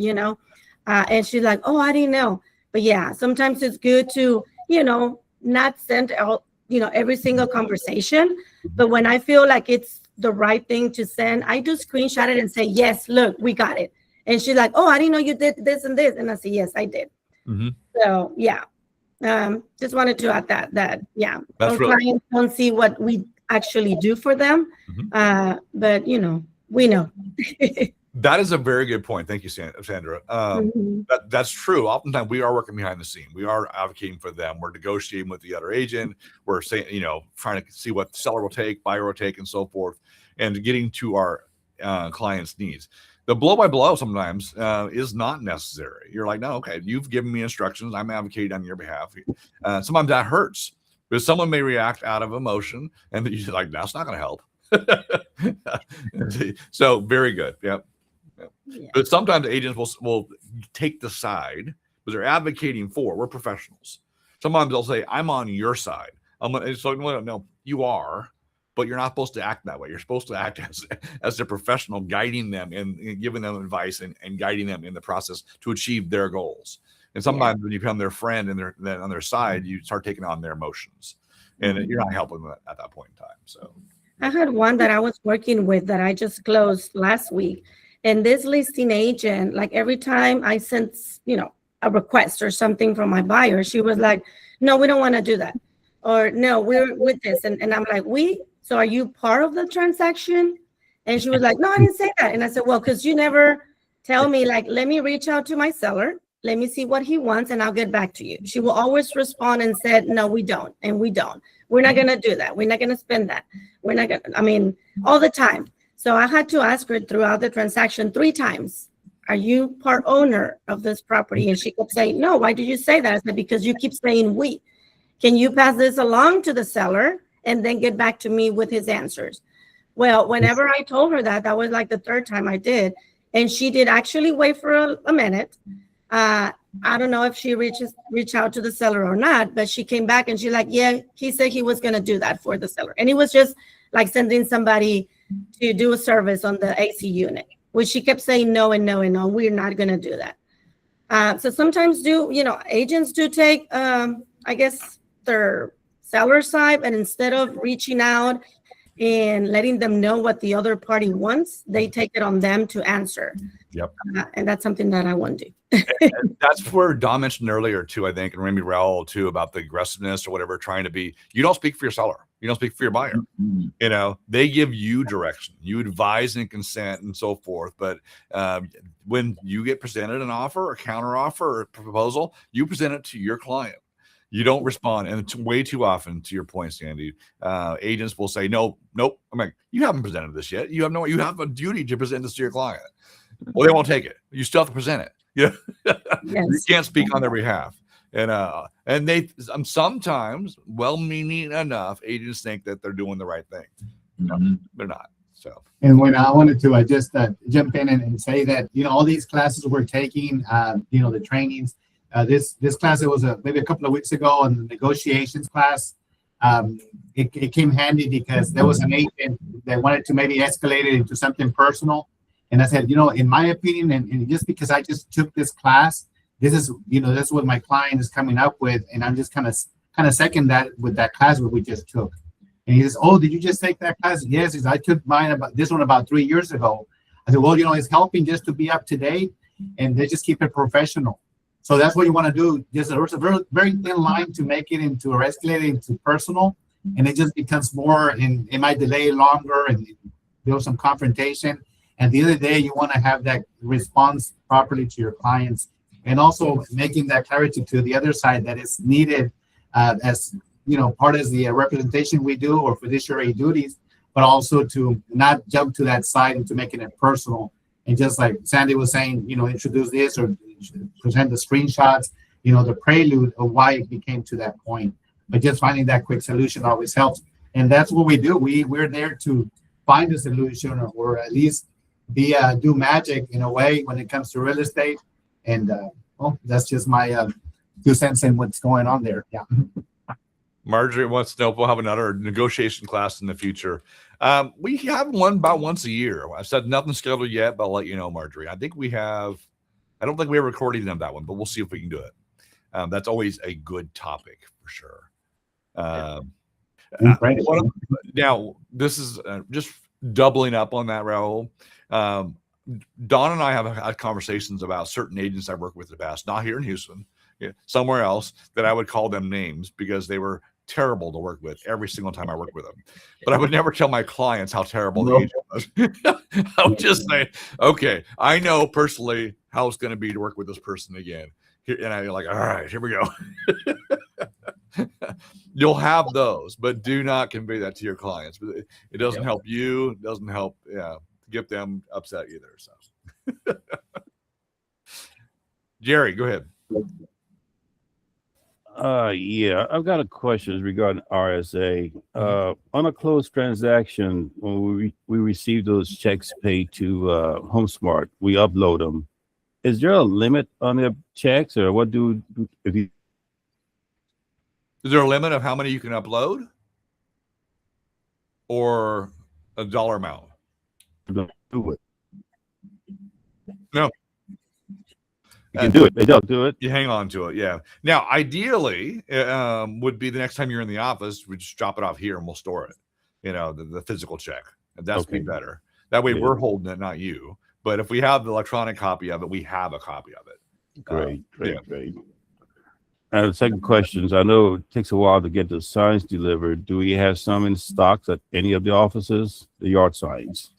S7: and she's like, "Oh, I didn't know." But yeah, sometimes it's good to, not send out, every single conversation, but when I feel like it's the right thing to send, I do screenshot it and say, "Yes, look, we got it." And she's like, "Oh, I didn't know you did this and this." And I say, "Yes, I did."
S1: Mm-hmm.
S7: So yeah, just wanted to add that yeah,
S1: That's
S7: our
S1: really-
S7: clients don't see what we actually do for them, but we know.
S1: That is a very good point. Thank you, Sandra. That's true. Oftentimes we are working behind the scene. We are advocating for them. We're negotiating with the other agent. We're saying, trying to see what the seller will take, buyer will take, and so forth, and getting to our clients' needs. The blow by blow sometimes is not necessary. You're like, "No, okay, you've given me instructions. I'm advocating on your behalf." Sometimes that hurts, because someone may react out of emotion, and you're like, "That's not going to help." So very good. Yep.
S7: Yeah.
S1: But sometimes agents will take the side but they're advocating for. We're professionals. Sometimes they'll say, I'm on your side. So no, you are, but you're not supposed to act that way. You're supposed to act as a professional, guiding them and giving them advice and guiding them in the process to achieve their goals. And sometimes when you become their friend and they're then on their side, you start taking on their emotions, and you're not helping them at that point in time. So
S7: I had one that I was working with that I just closed last week. And this listing agent, like every time I sent, a request or something from my buyer, she was like, no, we don't want to do that. Or no, we're with this. And I'm like, so are you part of the transaction? And she was like, no, I didn't say that. And I said, well, because you never tell me, like, let me reach out to my seller. Let me see what he wants and I'll get back to you. She will always respond and said, no, we don't. And we don't. We're not going to do that. We're not going to spend that. We're not going to, all the time. So I had to ask her throughout the transaction 3 times, are you part owner of this property? And she kept saying, no, why did you say that? I said, because you keep saying we. Can you pass this along to the seller and then get back to me with his answers? Well, whenever I told her that was like the 3rd time I did. And she did actually wait for a minute. I don't know if she reached out to the seller or not, but she came back and she's like, yeah, he said he was going to do that for the seller. And he was just like sending somebody to do a service on the AC unit, which she kept saying no and no and no, we're not going to do that. So sometimes agents do take, I guess, their seller side, and instead of reaching out and letting them know what the other party wants, they take it on them to answer.
S1: Yep.
S7: And that's something that I want to do.
S1: And that's where Don mentioned earlier too, I think, and Remy Raul too, about the aggressiveness or whatever, trying to be, you don't speak for your seller. You don't speak for your buyer. They give you direction, you advise and consent and so forth. But when you get presented an offer, a counter offer, or a proposal, you present it to your client. You don't respond. And way too often, to your point, Sandy, agents will say, nope. I'm like, you haven't presented this yet. You have a duty to present this to your client. Well, they won't take it. You still have to present it. Yeah.
S7: Yes.
S1: You can't speak on their behalf. And they sometimes, well-meaning enough, agents think that they're doing the right thing. No, they're not. So.
S2: And when I wanted to, I just jump in and say that, all these classes we're taking, the trainings, this class, it was maybe a couple of weeks ago, and the negotiations class, it came handy because there was an agent that wanted to maybe escalate it into something personal. And I said, in my opinion, and just because I just took this class, this is what my client is coming up with. And I'm just kind of second that with that class that we just took. And he says, oh, did you just take that class? Yes, I took mine about 3 years ago. I said, well, it's helping just to be up to date, and they just keep it professional. So that's what you want to do. There's a very, very thin line to make it into, or escalate it into personal. And it just becomes more, and it might delay longer, and there's some confrontation. And the other day, you want to have that response properly to your clients, and also making that clarity to the other side that is needed as part of the representation we do, or fiduciary duties, but also to not jump to that side and to making it personal. And just like Sandy was saying, introduce this or present the screenshots, the prelude of why it became to that point. But just finding that quick solution always helps. And that's what we do. We're there to find a solution, or at least do magic in a way when it comes to real estate. And that's just my 2 cents in what's going on there. Yeah.
S1: Marjorie wants to know if we'll have another negotiation class in the future. We have one about once a year. I said nothing scheduled yet, but I'll let you know, Marjorie. I think we have. I don't think we have recording of that one, but we'll see if we can do it. That's always a good topic for sure. Now, this is just doubling up on that, Raul. Don and I have had conversations about certain agents I worked with in the past, not here in Houston, somewhere else, that I would call them names because they were terrible to work with every single time I worked with them. But I would never tell my clients how terrible the agent was. I would just say, okay, I know personally how it's going to be to work with this person again. And I'm like, all right, here we go. You'll have those, but do not convey that to your clients. It doesn't help you. It doesn't help get them upset either. So, Jerry, go ahead.
S8: Yeah, I've got a question regarding RSA. On a closed transaction, when we receive those checks paid to HomeSmart, we upload them, is there a limit on their checks, or what if you
S1: Is there a limit of how many you can upload, or a dollar amount?
S8: don't do it?
S1: No.
S8: You can do it. They don't do it.
S1: You hang on to it, yeah. Now, ideally, would be the next time you're in the office, we just drop it off here and we'll store it. You know, the physical check. And that's be
S8: Okay.
S1: better. That way,
S8: Yeah.
S1: we're holding it, not you. But if we have the electronic copy of it, we have a copy of it.
S8: Great, great,
S1: yeah.
S8: great. And the second question is, I know it takes a while to get the signs delivered. Do we have some in stocks at any of the offices? The yard signs.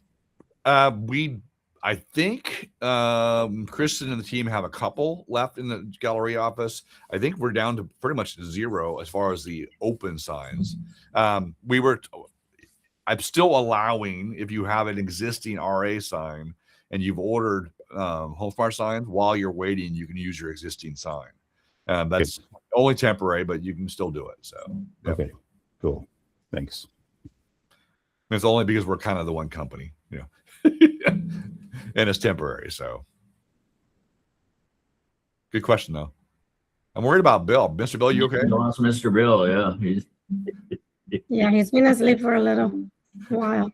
S1: I think Kristen and the team have a couple left in the gallery office. I think we're down to pretty much zero as far as the open signs. I'm still allowing, if you have an existing RA sign and you've ordered HomeSmart signs, while you're waiting, you can use your existing sign. That's only temporary, but you can still do it. So yeah.
S8: Okay, cool. Thanks.
S1: It's only because we're kind of the one company, you know. And it's temporary. So good question, though. I'm worried about Bill. Mr. Bill, you okay?
S3: Lost Mr. Bill, yeah. He's
S7: Yeah, he's been asleep for a little while.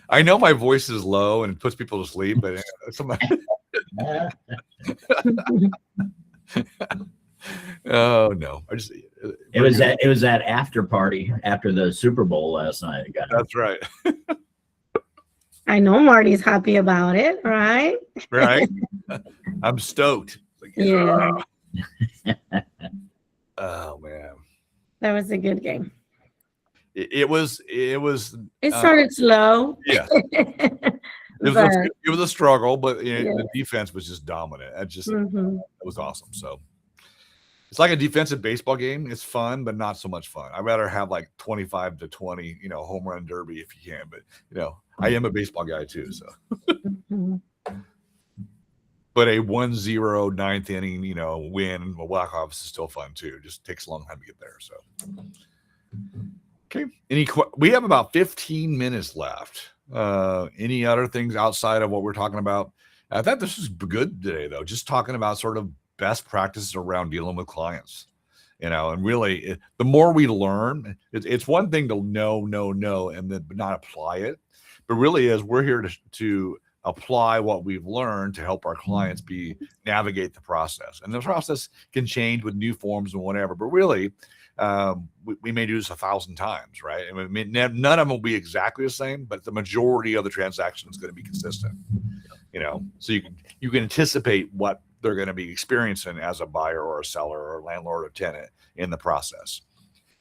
S1: I know my voice is low and it puts people to sleep, but somebody. Oh no! I just
S3: it was that after party after the Super Bowl last night. It got
S1: That's right.
S7: I know Marty's happy about it, right?
S1: Right. I'm stoked. Like,
S7: Yeah.
S1: oh man.
S7: That was a good game.
S1: It was.
S7: It started slow.
S1: Yeah. It was a struggle, but you know, the defense was just dominant. It was awesome. So it's like a defensive baseball game. It's fun, but not so much fun. I'd rather have like 25-20, you know, home run derby if you can. But you know, I am a baseball guy too. So, but a 1-0 ninth inning, you know, win a walk-off is still fun too. It just takes a long time to get there. So, okay. We have about 15 minutes left. Any other things outside of what we're talking about? I thought this was good today, though. Just talking about sort of best practices around dealing with clients, you know, and really the more we learn, it's one thing to know, and then not apply it, but really is we're here to apply what we've learned to help our clients navigate the process. And the process can change with new forms and whatever, but really, we may do this 1,000 times, right? I mean, none of them will be exactly the same, but the majority of the transaction is going to be consistent, you know, so you can anticipate what they're going to be experiencing as a buyer or a seller or a landlord or tenant in the process.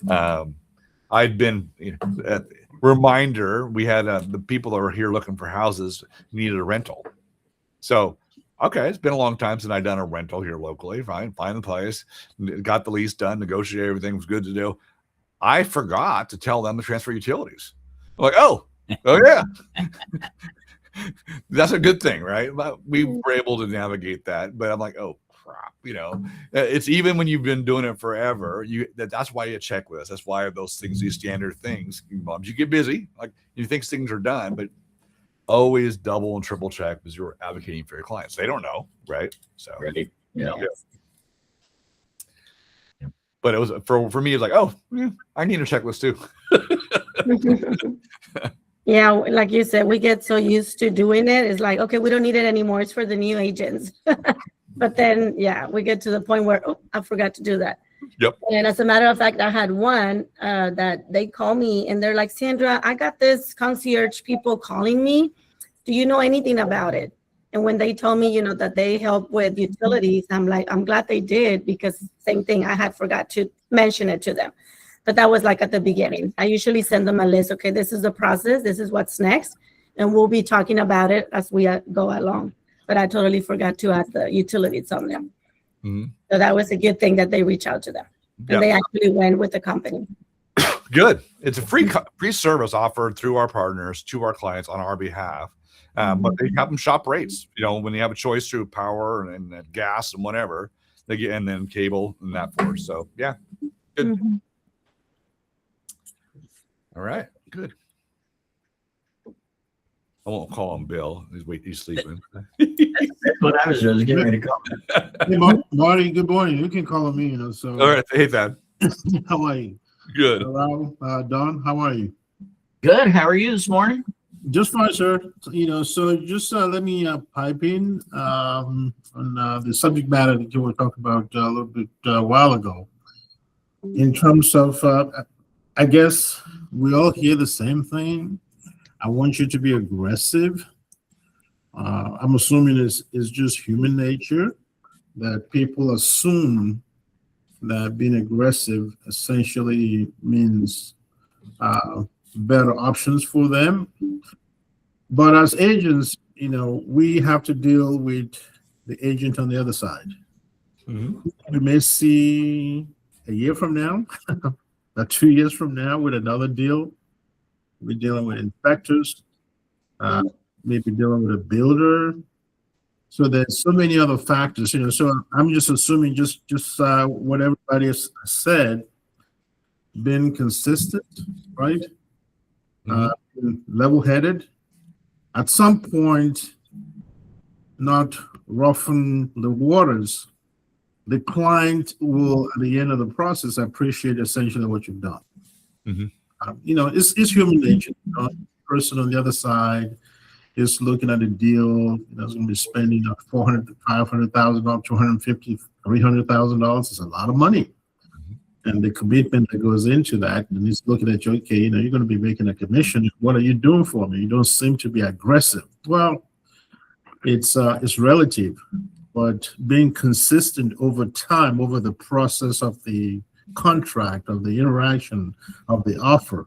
S1: I'd been, you know, reminder, we had the people that were here looking for houses needed a rental. So, okay, it's been a long time since I've done a rental here locally. Fine, find the place, got the lease done, negotiated, everything was good to do. I forgot to tell them to transfer utilities. I'm like, oh yeah. That's a good thing, right? We were able to navigate that, but I'm like, oh crap, you know, it's even when you've been doing it forever, that's why you check with us. That's why those things, these standard things, you get busy, like you think things are done, but always double and triple check because you're advocating for your clients. They don't know, right? So
S3: ready. Yeah.
S1: But it was for me, it's like, oh, I need a checklist too.
S7: Yeah, like you said, we get so used to doing it. It's like, okay, we don't need it anymore. It's for the new agents. But then, yeah, we get to the point where, oh, I forgot to do that.
S1: Yep.
S7: And as a matter of fact, I had one that they call me and they're like, Sandra, I got this concierge people calling me. Do you know anything about it? And when they told me, you know, that they help with utilities, I'm like, I'm glad they did, because same thing, I had forgot to mention it to them. But that was like at the beginning. I usually send them a list. Okay, this is the process. This is what's next. And we'll be talking about it as we go along. But I totally forgot to add the utilities on them.
S1: Mm-hmm.
S7: So that was a good thing that they reach out to them. And they actually went with the company.
S1: Good. It's a free service offered through our partners to our clients on our behalf. But they have them shop rates. You know, when you have a choice through power and gas and whatever, they get, and then cable and that forth. So yeah, good.
S7: Mm-hmm.
S1: All right, good. I won't call him Bill. He's sleeping.
S3: That's what I was just getting ready to call.
S9: Hey, Marty, good morning. You can call me, so
S1: All right. Hey, Thad.
S9: how are you?
S1: Good.
S9: Hello, Don, how are you?
S3: Good. How are you this morning?
S9: Just fine, sir. So just let me pipe in on the subject matter that you were talking about a little bit a while ago. In terms of, I guess we all hear the same thing. I want you to be aggressive. I'm assuming it's just human nature that people assume that being aggressive essentially means better options for them. But as agents, we have to deal with the agent on the other side.
S1: Mhm.
S9: We may see a year from now, or 2 years from now with another deal. We're dealing with inspectors, maybe dealing with a builder. So there's so many other factors, so I'm just assuming just what everybody has said, been consistent, right? Level-headed. At some point, not roughen the waters. The client will, at the end of the process, appreciate essentially what you've done.
S1: Mhm.
S9: It's human nature. The person on the other side is looking at a deal, is going to be spending $400,000 to $500,000, $250,000, $300,000. It's a lot of money. And the commitment that goes into that, and he's looking at you, okay, you're going to be making a commission. What are you doing for me? You don't seem to be aggressive. Well, it's relative, but being consistent over time, over the process of the contract, of the interaction, of the offer,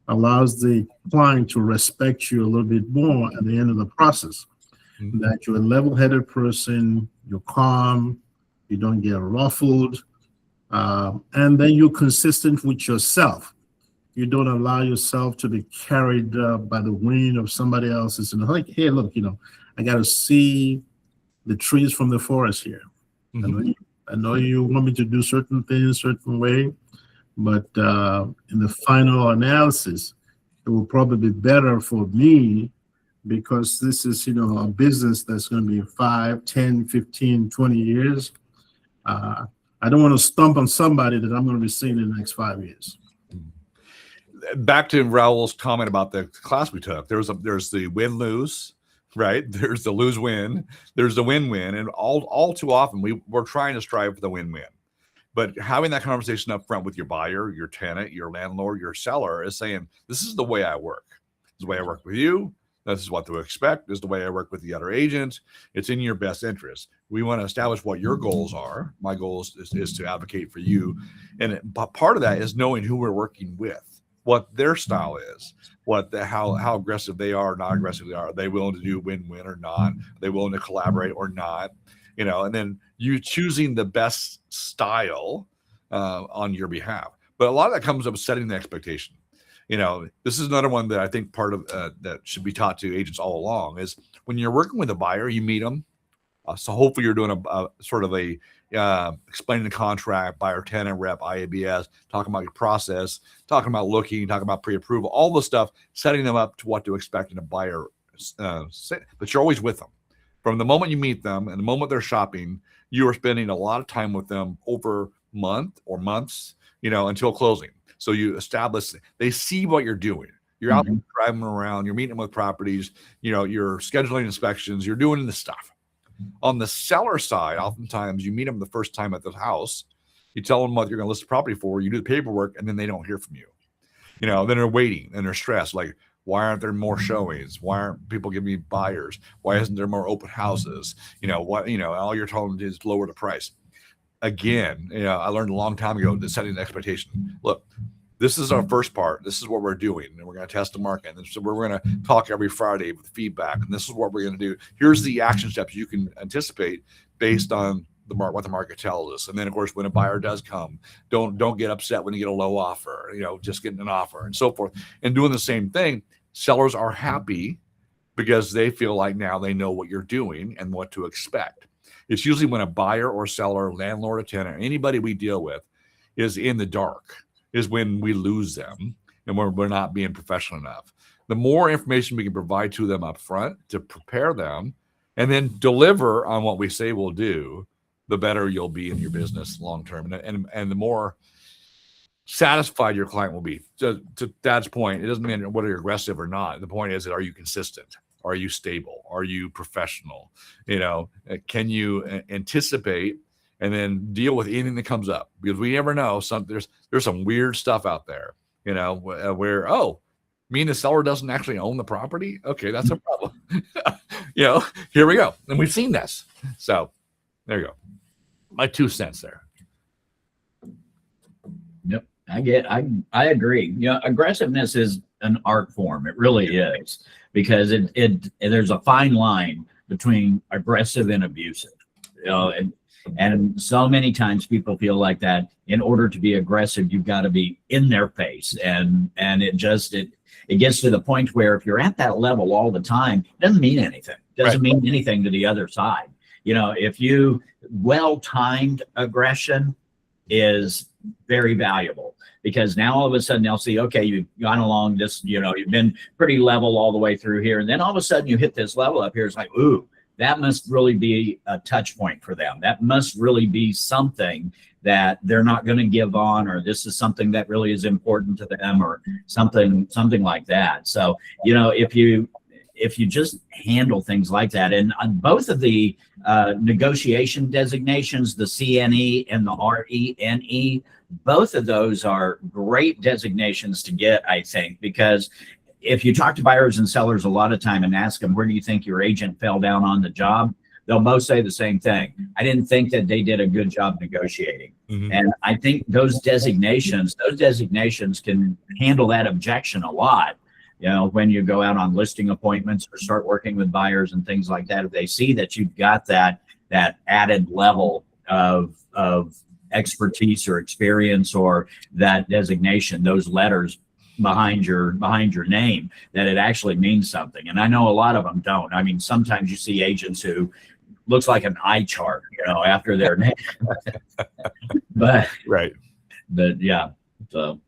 S9: allows the client to respect you a little bit more at the end of the process.
S1: Mhm.
S9: That you're a level-headed person, you're calm, you don't get ruffled, and then you're consistent with yourself. You don't allow yourself to be carried by the wind of somebody else's. And like, hey, look, I got to see the trees from the forest here.
S1: Mhm.
S9: I know you want me to do certain things certain way, but in the final analysis, it will probably be better for me because this is, a business that's going to be 5, 10, 15, 20 years. I don't want to stump on somebody that I'm going to be seeing in the next 5 years.
S1: Back to Raul's comment about the class we took. There's the win-lose, right? There's the lose-win. There's the win-win, and all too often we're trying to strive for the win-win. But having that conversation up front with your buyer, your tenant, your landlord, your seller is saying, this is the way I work. This is the way I work with you. This is what to expect. This is the way I work with the other agent. It's in your best interest. We want to establish what your goals are. My goal is to advocate for you. But part of that is knowing who we're working with, what their style is, how aggressive they are, not aggressive they are. Are they willing to do win-win or not? Are they willing to collaborate or not? And then you choosing the best style on your behalf. But a lot of that comes up setting the expectation. This is another one that I think part of that should be taught to agents all along is when you're working with a buyer, you meet them. So hopefully you're doing a sort of a explaining the contract, buyer, tenant, rep, IABS, talking about your process, talking about looking, talking about pre-approval, all the stuff, setting them up to what to expect in a buyer. But you're always with them. From the moment you meet them and the moment they're shopping, you are spending a lot of time with them over months, until closing. So you establish, they see what you're doing. You're out there driving around, you're meeting them with properties, you're scheduling inspections, you're doing this stuff. On the seller side, oftentimes you meet them the first time at the house, you tell them what you're going to list the property for, you do the paperwork, and then they don't hear from you. Then they're waiting and they're stressed. Like, why aren't there more showings? Why aren't people giving me buyers? Why isn't there more open houses? All you're telling them is lower the price. Again, I learned a long time ago that setting an expectation. Look, this is our first part. This is what we're doing. And we're going to test the market. And so we're going to talk every Friday with feedback. And this is what we're going to do. Here's the action steps you can anticipate based on what the market tells us. And then, of course, when a buyer does come, don't get upset when you get a low offer, just getting an offer and so forth. And doing the same thing, sellers are happy because they feel like now they know what you're doing and what to expect. It's usually when a buyer or seller, landlord or tenant, anybody we deal with is in the dark, is when we lose them and we're not being professional enough. the more information we can provide to them up front to prepare them and then deliver on what we say we'll do, the better you'll be in your business long term. And the more satisfied your client will be. To Dad's point, it doesn't mean whether you're aggressive or not. The point is, are you consistent? Are you stable? Are you professional? You know, can you anticipate and then deal with anything that comes up? Because we never know. There's some weird stuff out there, you know, where, oh, me and the seller doesn't actually own the property. Okay, that's a problem. You know, here we go. And we've seen this. So there you go. My 2 cents there.
S3: Yep. I agree. You know, aggressiveness is an art form. It really is, because there's a fine line between aggressive and abusive. You know, and so many times people feel like that in order to be aggressive, you've got to be in their face. And it gets to the point where if you're at that level all the time, it doesn't mean anything. It doesn't mean anything to the other side. You know, if you well-timed aggression is very valuable, because now all of a sudden they'll see, okay, you've gone along this, you know, you've been pretty level all the way through here. And then all of a sudden you hit this level up here. It's like, ooh, that must really be a touch point for them. That must really be something that they're not going to give on, or this is something that really is important to them, or something like that. So, you know, if you just handle things like that, and on both of the negotiation designations, the CNE and the RENE, both of those are great designations to get, I think, because if you talk to buyers and sellers a lot of time and ask them, where do you think your agent fell down on the job? They'll both say the same thing. I didn't think that they did a good job negotiating. Mm-hmm. And I think those designations can handle that objection a lot. You know, when you go out on listing appointments or start working with buyers and things like that, if they see that you've got that added level of expertise or experience, or that designation, those letters behind your name, that it actually means something. And I know a lot of them don't. I mean, sometimes you see agents who looks like an eye chart, you know, after their name. but yeah. So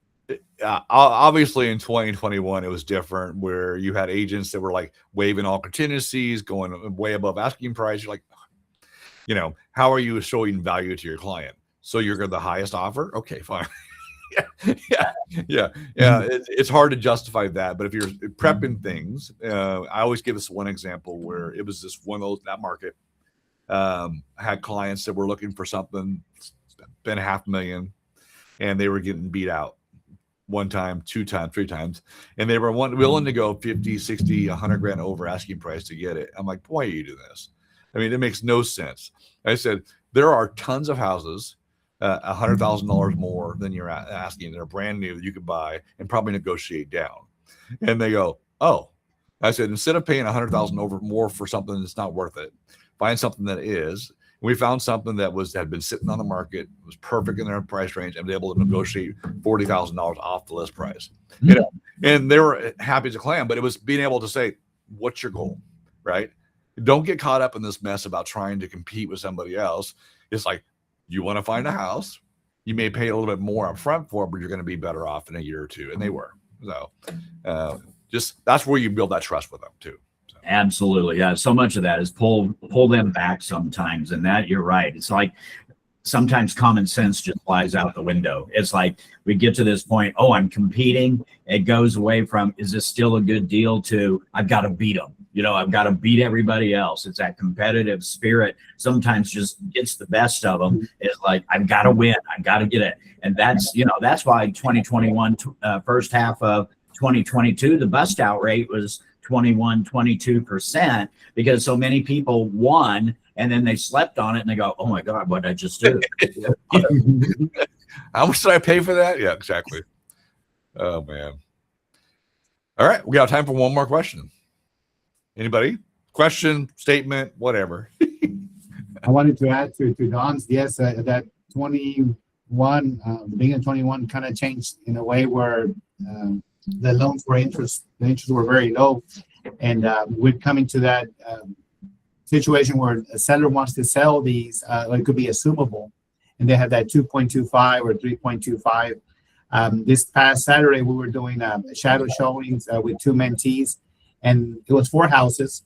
S1: obviously in 2021 it was different, where you had agents that were like waiving all contingencies, going way above asking price. You're like, you know, how are you showing value to your client? So you're the highest offer? Okay, fine. Yeah. It's hard to justify that, but if you're prepping things, I always give this one example where it was just one of those, that market had clients that were looking for something, spent $500,000, and they were getting beat out 1 time, 2 times, 3 times, and they were willing to go 50, 60, 100 grand over asking price to get it. I'm like, why are you doing this? I mean, it makes no sense. I said, there are tons of houses $100,000 more than you're asking. They're brand new that you could buy and probably negotiate down. And they go, oh, I said, instead of paying $100,000 over more for something that's not worth it, find something that is. We found something that had been sitting on the market, was perfect in their price range, and was able to negotiate $40,000 off the list price. You know, and they were happy as a clam, but it was being able to say, what's your goal, right? Don't get caught up in this mess about trying to compete with somebody else. It's like, you want to find a house, you may pay a little bit more up front for it, but you're going to be better off in a year or two. And they were. So just that's where you build that trust with them too. So.
S3: Absolutely. Yeah. So much of that is pull them back sometimes. And that, you're right. It's like sometimes common sense just flies out the window. It's like we get to this point, oh, I'm competing. It goes away from, is this still a good deal, to I've got to beat them. You know, I've got to beat everybody else. It's that competitive spirit sometimes just gets the best of them. It's like, I've got to win. I've got to get it. And that's, you know, that's why 2021, first half of 2022, the bust out rate was 22%, because so many people won and then they slept on it and they go, oh my God, what did I just do?
S1: How much did I pay for that? Yeah, exactly. Oh man. All right. We got time for one more question. Anybody? Question, statement, whatever.
S2: I wanted to add to Don's, yes, that 21, the beginning of 21 kind of changed in a way where the loans were the interests were very low. And we're coming to that situation where a seller wants to sell these, it could be assumable, and they have that 2.25 or 3.25. This past Saturday, we were doing shadow showings with two mentees, and it was 4 houses.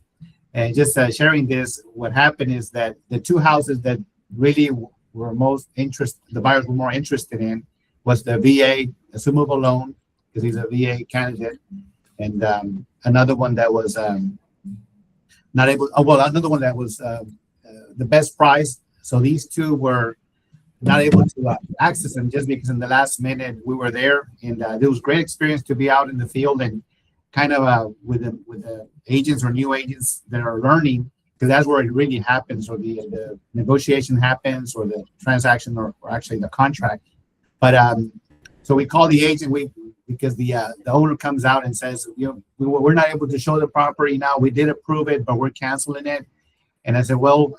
S2: And just sharing this, what happened is that the 2 houses that really were the buyers were more interested in was the VA, the Sumuvo loan, because he's a VA candidate, and another one that was another one that was the best price. So these 2 were not able to access them just because in the last minute we were there, and it was great experience to be out in the field and kind of with the agents or new agents that are learning, because that's where it really happens, or the negotiation happens, or the transaction, or actually the contract. But so we call the agent because the owner comes out and says, we're not able to show the property now. We did approve it, but we're canceling it. And I said, well,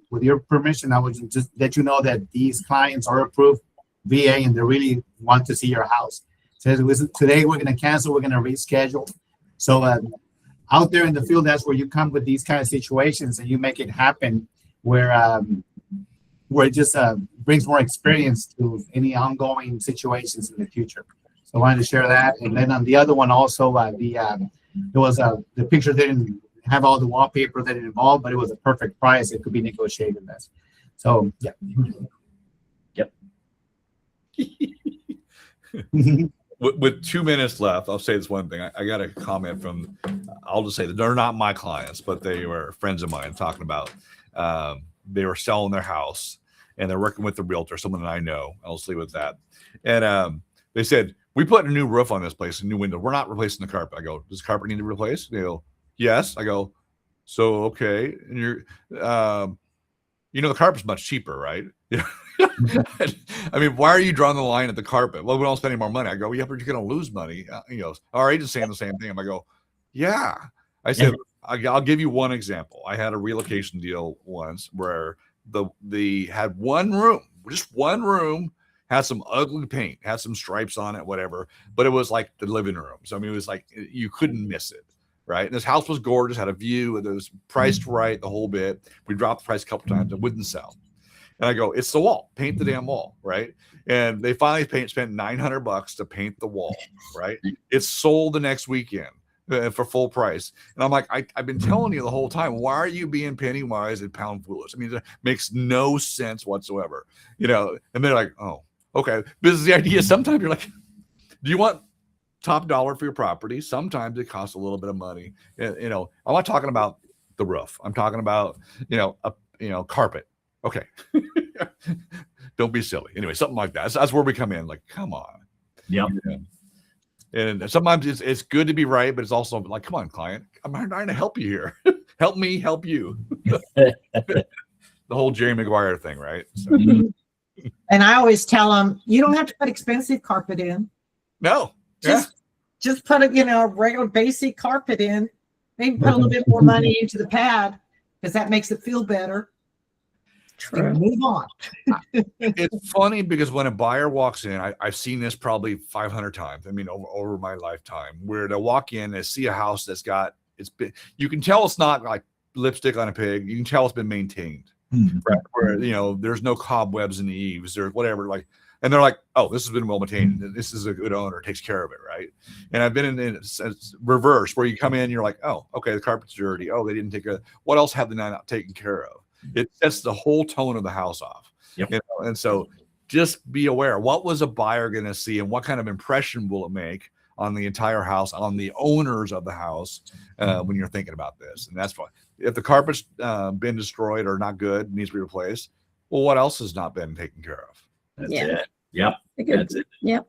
S2: with your permission, I would just let you know that these clients are approved VA and they really want to see your house. Says, today we're going to cancel, we're going to reschedule. So out there in the field, that's where you come with these kind of situations and you make it happen where it just brings more experience to any ongoing situations in the future. So I wanted to share that. And then on the other one also, the picture didn't have all the wallpaper that it involved, but it was a perfect price. It could be negotiated less. So yeah.
S3: Yep.
S1: With 2 minutes left, I'll say this one thing. I got a comment from, I'll just say that they're not my clients, but they were friends of mine talking about they were selling their house and they're working with the realtor, someone that I know. I'll just leave it with that. And they said, we put a new roof on this place, a new window. We're not replacing the carpet. I go, does the carpet need to be replaced? They go, yes. I go, so okay. And you're, the carpet's much cheaper, right? I mean, why are you drawing the line at the carpet? Well, we don't spend any more money. I go, yeah, but you're going to lose money. Our agent's saying the same thing. I go, yeah. I said, I'll give you one example. I had a relocation deal once where the had one room, just one room, had some ugly paint, had some stripes on it, whatever, but it was like the living room. So, I mean, it was like, you couldn't miss it. Right. And this house was gorgeous, had a view, it was priced right, the whole bit. We dropped the price a couple times, it wouldn't sell. And I go, it's the wall, paint the damn wall, right? And they finally spent $900 to paint the wall, right? It's sold the next weekend for full price. And I'm like, I've been telling you the whole time, why are you being penny wise and pound foolish? I mean, it makes no sense whatsoever, and they're like, oh, okay. This is the idea. Sometimes you're like, do you want top dollar for your property? Sometimes it costs a little bit of money. I'm not talking about the roof. I'm talking about, carpet. Okay. Don't be silly. Anyway, something like that. That's where we come in. Like, come on.
S3: Yep.
S1: And sometimes it's good to be right, but it's also like, come on, client. I'm trying to help you here. Help me, help you. The whole Jerry Maguire thing, right? So.
S5: And I always tell them, you don't have to put expensive carpet in.
S1: No.
S5: Just put a regular basic carpet in. Maybe put a little bit more money into the pad because that makes it feel better.
S4: True.
S5: Move on.
S1: It's funny because when a buyer walks in, I've seen this probably 500 times. I mean, over my lifetime, where they walk in and see a house that's you can tell it's not like lipstick on a pig. You can tell it's been maintained, right? Where there's no cobwebs in the eaves or whatever. Like, and they're like, oh, this has been well maintained. This is a good owner, takes care of it, right? And I've been in reverse where you come in, you're like, oh, okay, the carpet's dirty. Oh, they didn't take what else have they not taken care of? It sets the whole tone of the house off.
S3: Yep.
S1: And so just be aware, what was a buyer going to see and what kind of impression will it make on the entire house, on the owners of the house when you're thinking about this. And that's why if the carpet's been destroyed or not good, needs to be replaced, well, what else has not been taken care of?
S3: That's
S4: Yeah.
S3: it. Yep. That's it.
S4: Yep.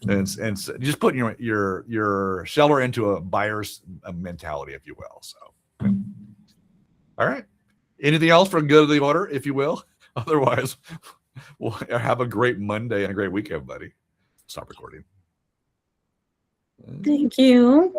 S1: And so just putting your seller into a buyer's mentality, if you will. So, all right. Anything else for good of the order, if you will? Otherwise, we'll have a great Monday and a great week, everybody. Stop recording.
S4: Thank you.